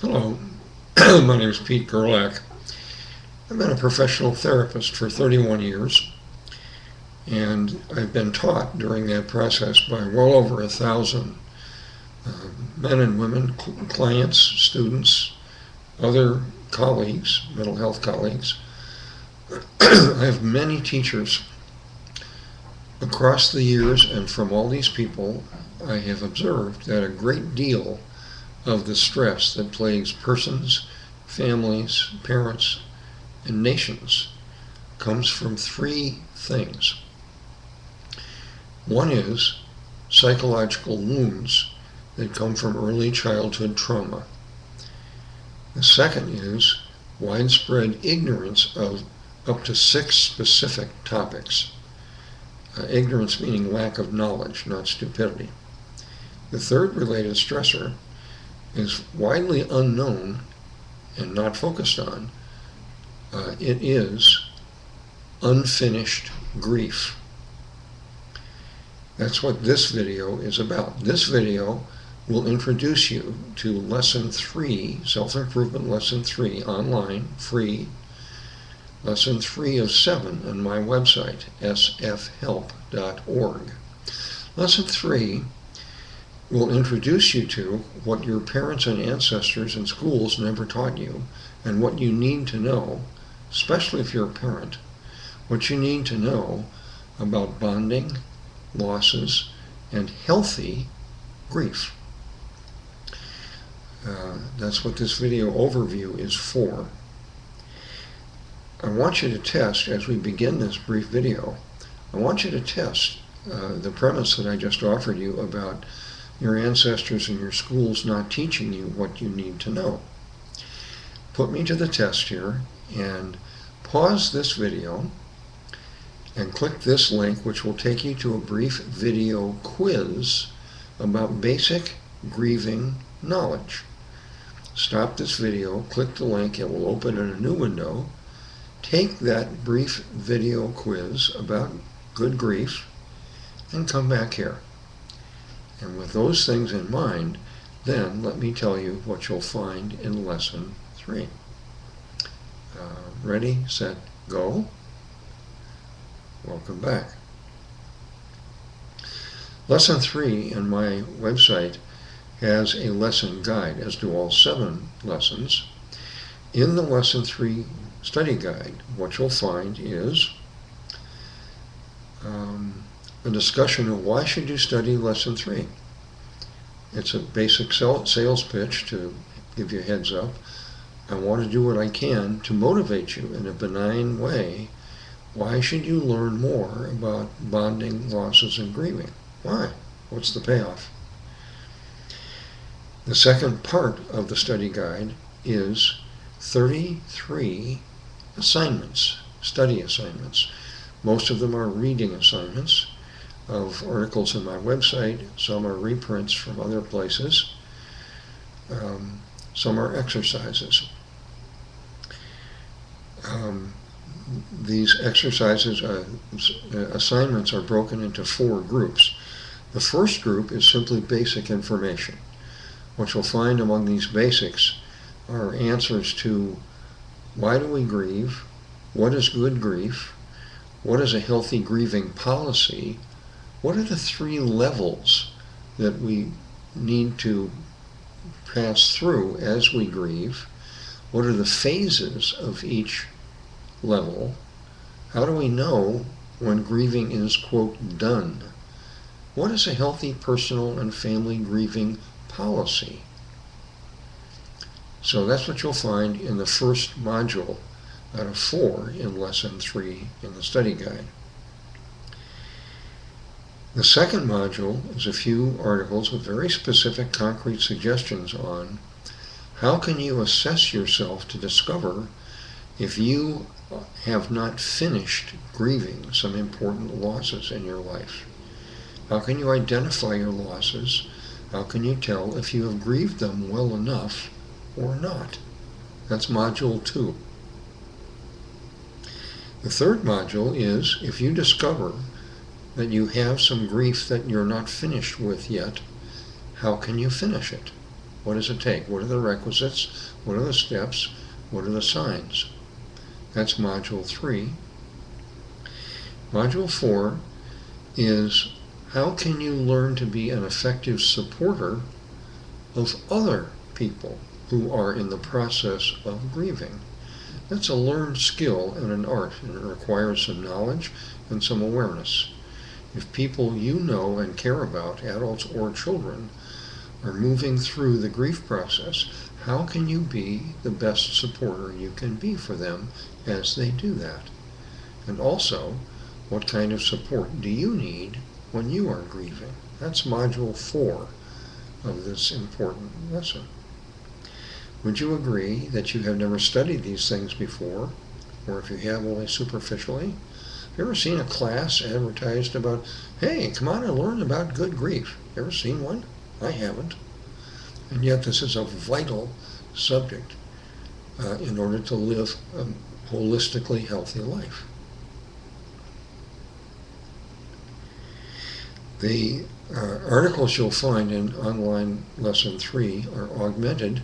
Hello, my name is Pete Gerlach. I've been a professional therapist for 31 years, and I've been taught during that process by well over 1,000 men and women, clients, students, other colleagues, mental health colleagues. I have many teachers across the years, and from all these people, I have observed that a great deal of the stress that plagues persons, families, parents, and nations comes from three things. One is psychological wounds that come from early childhood trauma. The second is widespread ignorance of up to 6 specific topics. Ignorance meaning lack of knowledge, not stupidity. The third related stressor is widely unknown and not focused on. It is unfinished grief. That's what this video is about. This video will introduce you to Lesson 3, Self-Improvement Lesson 3, online, free. Lesson 3 of 7 on my website, sfhelp.org. Lesson 3 will introduce you to what your parents and ancestors and schools never taught you, and what you need to know, especially if you're a parent, what you need to know about bonding, losses, and healthy grief. That's what this video overview is for. I want you to test, as we begin this brief video, I want you to test the premise that I just offered you about your ancestors and your schools not teaching you what you need to know. Put me to the test here and pause this video and click this link, which will take you to a brief video quiz about basic grieving knowledge. Stop this video, click the link, it will open in a new window. Take that brief video quiz about good grief and come back here. And with those things in mind, then let me tell you what you'll find in Lesson 3. Ready, set, go. Welcome back. Lesson 3 in my website has a lesson guide, as do all 7 lessons. In the Lesson 3 study guide, what you'll find is a discussion of why should you study Lesson 3. It's a basic sales pitch to give you a heads up. I want to do what I can to motivate you in a benign way. Why should you learn more about bonding, losses, and grieving? Why? What's the payoff? The second part of the study guide is 33 assignments, study assignments. Most of them are reading assignments of articles on my website. Some are reprints from other places. Some are exercises. These exercises, assignments are broken into 4 groups. The first group is simply basic information. What you'll find among these basics are answers to why do we grieve, what is good grief, what is a healthy grieving policy, what are the 3 levels that we need to pass through as we grieve, what are the phases of each level, how do we know when grieving is, quote, done, what is a healthy personal and family grieving policy. So that's what you'll find in the first module out of 4 in Lesson 3 in the study guide. The second module is a few articles with very specific concrete suggestions on how can you assess yourself to discover if you have not finished grieving some important losses in your life. How can you identify your losses? How can you tell if you have grieved them well enough or not? That's Module 2. The third module is if you discover that you have some grief that you're not finished with yet, how can you finish it? What does it take? What are the requisites? What are the steps? What are the signs? That's Module 3. Module 4 is how can you learn to be an effective supporter of other people who are in the process of grieving. That's a learned skill and an art, and it requires some knowledge and some awareness. If people you know and care about, adults or children, are moving through the grief process, how can you be the best supporter you can be for them as they do that? And also, what kind of support do you need when you are grieving? That's Module 4 of this important lesson. Would you agree that you have never studied these things before, or if you have, only superficially? Have you ever seen a class advertised about, hey, come on and learn about good grief? You ever seen one? I haven't. And yet this is a vital subject in order to live a holistically healthy life. The articles you'll find in online lesson 3 are augmented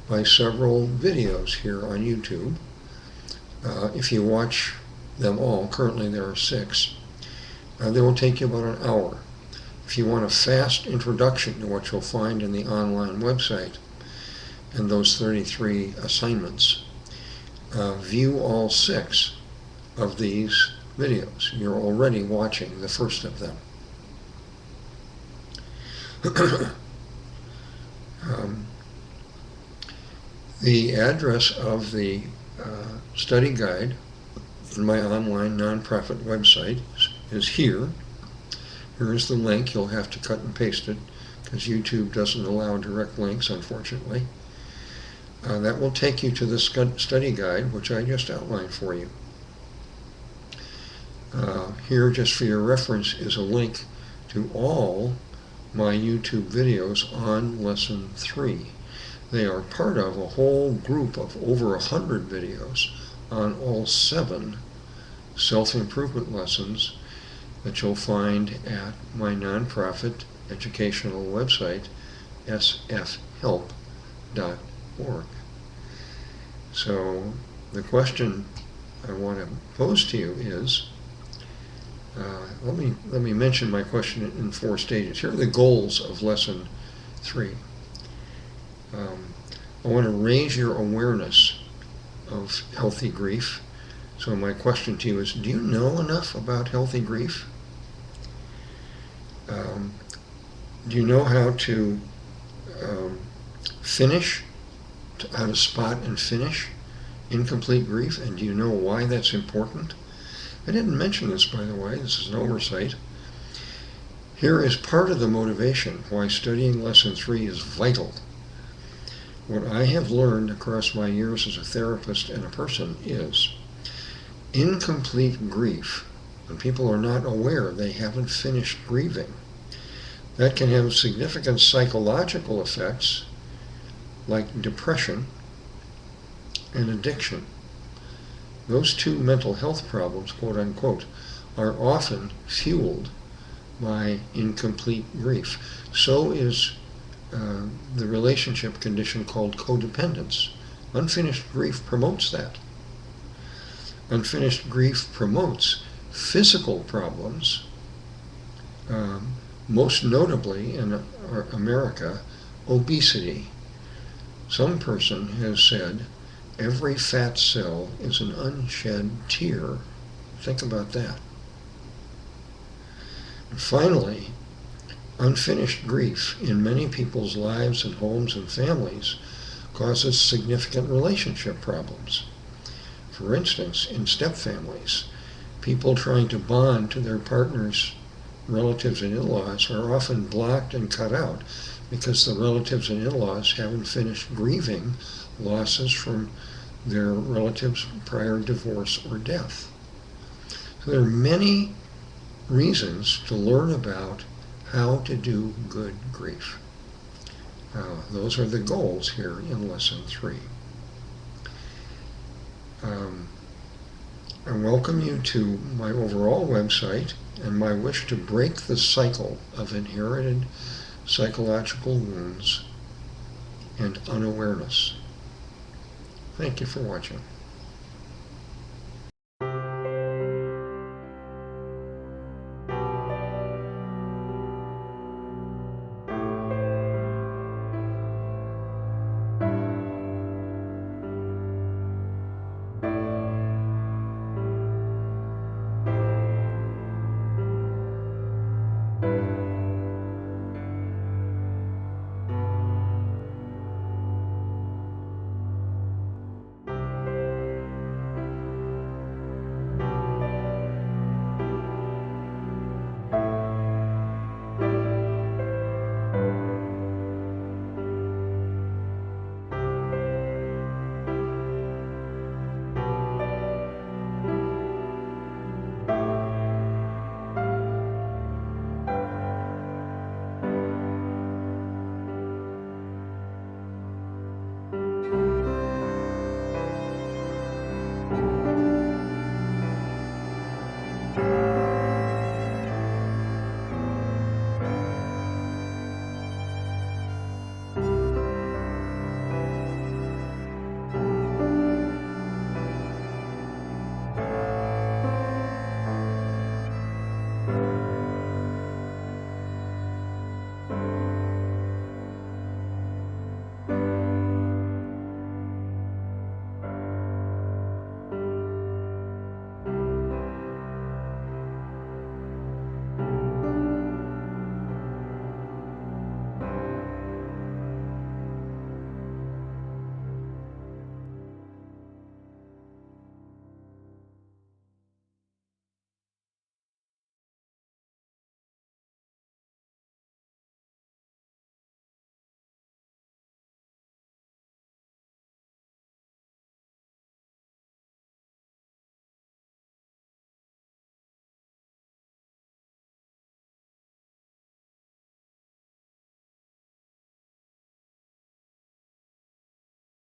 by several videos here on YouTube. If you watch them all, currently there are 6, they will take you about an hour. If you want a fast introduction to what you'll find in the online website and those 33 assignments, view all 6 of these videos. You're already watching the first of them. The address of the study guide in my online nonprofit website is here. Here is the link. You'll have to cut and paste it because YouTube doesn't allow direct links, unfortunately. That will take you to the study guide, which I just outlined for you. Here, just for your reference, is a link to all my YouTube videos on Lesson 3. They are part of a whole group of over 100 videos on all 7 self-improvement lessons that you'll find at my nonprofit educational website, sfhelp.org. So the question I want to pose to you is, let me mention my question in 4 stages. Here are the goals of Lesson 3. I want to raise your awareness of healthy grief. So my question to you is, do you know enough about healthy grief? Do you know how to how to spot and finish incomplete grief? And do you know why that's important? I didn't mention this, by the way. This is an oversight. Here is part of the motivation why studying Lesson 3 is vital. What I have learned across my years as a therapist and a person is incomplete grief, when people are not aware they haven't finished grieving, that can have significant psychological effects like depression and addiction. Those 2 mental health problems, quote unquote, are often fueled by incomplete grief. So is the relationship condition called codependence. Unfinished grief promotes that. Unfinished grief promotes physical problems, most notably in America, obesity. Some person has said, every fat cell is an unshed tear. Think about that. And finally, unfinished grief in many people's lives and homes and families causes significant relationship problems. For instance, in stepfamilies, people trying to bond to their partners, relatives and in-laws are often blocked and cut out because the relatives and in-laws haven't finished grieving losses from their relatives' prior divorce or death. So there are many reasons to learn about how to do good grief. Those are the goals here in Lesson 3. I welcome you to my overall website and my wish to break the cycle of inherited psychological wounds and unawareness. Thank you for watching.